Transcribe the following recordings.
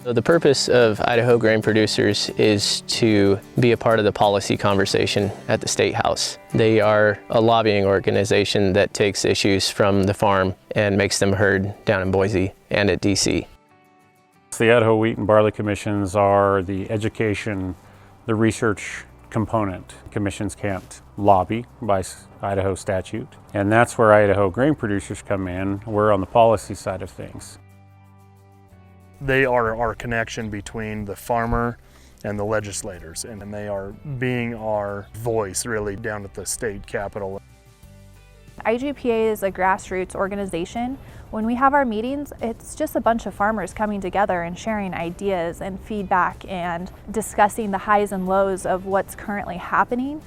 So the purpose of Idaho Grain Producers is to be a part of the policy conversation at the State House. They are a lobbying organization that takes issues from the farm and makes them heard down in Boise and at DC. The Idaho Wheat and Barley Commissions are the education, the research component. Commissions can't lobby by Idaho statute, and that's where Idaho Grain Producers come in. We're on the policy side of things. They are our connection between the farmer and the legislators, and they are being our voice really down at the state capitol. IGPA is a grassroots organization. When we have our meetings, it's just a bunch of farmers coming together and sharing ideas and feedback and discussing the highs and lows of what's currently happening.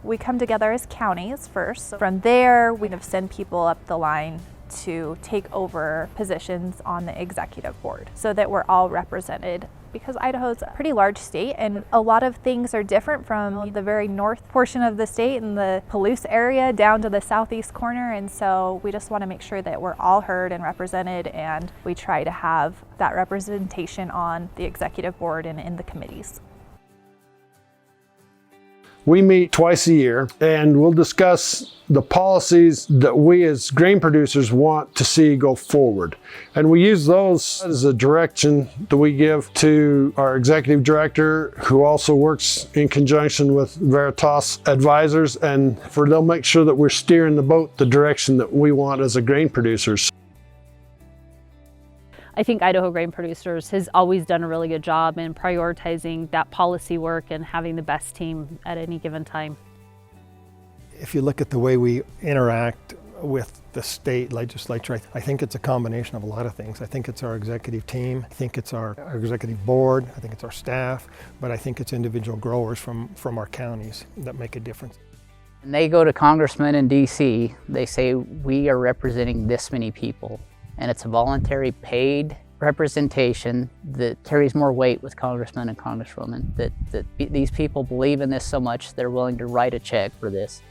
We come together as counties first. From there, we send people up the line to take over positions on the executive board so that we're all represented, because Idaho's a pretty large state and a lot of things are different from the very north portion of the state and the Palouse area down to the southeast corner, and so we just want to make sure that we're all heard and represented, and we try to have that representation on the executive board and in the committees. We meet twice a year and we'll discuss the policies that we as grain producers want to see go forward. And we use those as a direction that we give to our executive director, who also works in conjunction with Veritas advisors, and they'll make sure that we're steering the boat the direction that we want as a grain producers. I think Idaho Grain Producers has always done a really good job in prioritizing that policy work and having the best team at any given time. If you look at the way we interact with the state legislature, I think it's a combination of a lot of things. I think it's our executive team, I think it's our executive board, I think it's our staff, but I think it's individual growers from our counties that make a difference. When they go to congressmen in DC, they say, we are representing this many people. And it's a voluntary paid representation that carries more weight with congressmen and congresswomen, that these people believe in this so much they're willing to write a check for this.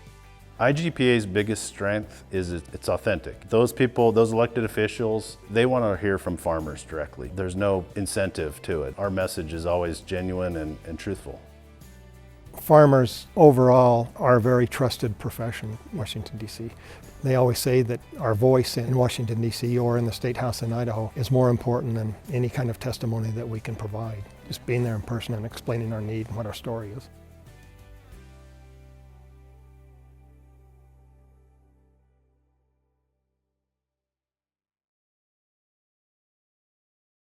IGPA's biggest strength is it's authentic. Those people, those elected officials, they want to hear from farmers directly. There's no incentive to it. Our message is always genuine and truthful. Farmers overall are a very trusted profession in Washington, D.C. They always say that our voice in Washington, D.C. or in the State House in Idaho is more important than any kind of testimony that we can provide. Just being there in person and explaining our need and what our story is.